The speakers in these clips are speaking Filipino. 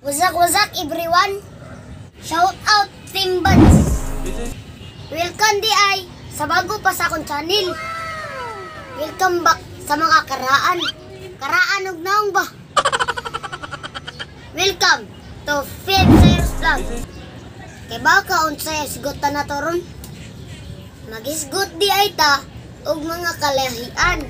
Wazak everyone. Shout out Team Buds. Welcome di ay sa bago pa sa akong channel. Welcome back sa mga karaan. Karaan og naong ba? Welcome to Fed's Vlog. Kay baka unsay sigutan na toron. Magisgot di ay ta og mga kalahian.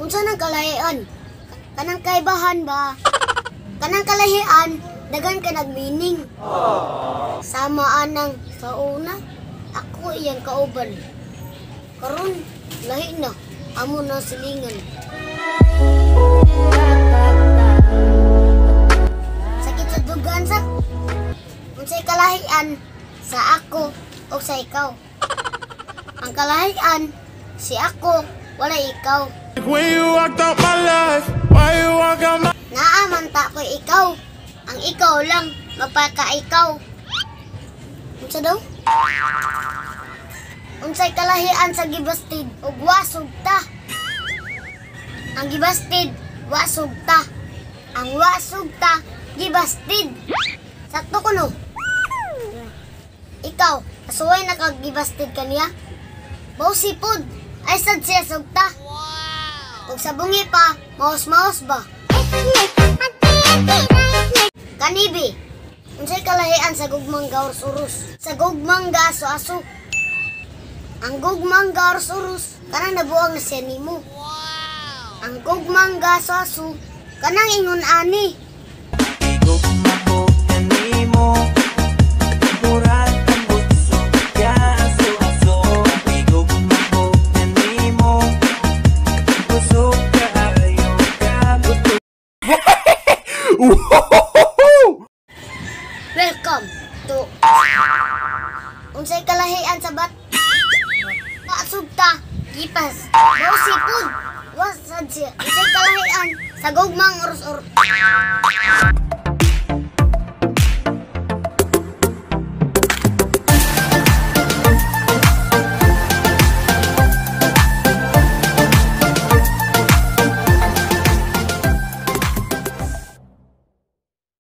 Unsa nang kalahian? Kanang kaibahan ba? Kanang kalahian, dagan ka nagmeaning. Samaan nang sa una, ako iyang kauban. Karon, lahi na, amo na silingan. Sakit sa dugan sa unsay kalahian sa ako o sa ikaw. Ang kalahian, si ako, wala ikaw. When you walked out my life, why you walk out my... Naamanta ko ikaw. Ang ikaw lang, mapaka-ikaw. Unsa daw? Unsay kalahian sa gibastid ug wasog ta. Ang gibastid, wasog ta. Ang wasog ta, gibastid. Sakto ko no? Ikaw, asuway na kag gibastid kaniya? Bawsipod, ay sad siya sugta. Ug sa bungi pa, maos-maos ba? Kanibi, unsay kalahian sa gugmang gaurus-urus? Sa gugmang gaso-aso. Ang gugmang gaurus-urus, kanang nabuang na siya nimo. Ang gugmang gaso-aso, kanang ingon ani. Welcome to unsay kalahian sa bat paasugta gipas bawsipod wasad siya unsay kalahian sa gugmang urus-urus.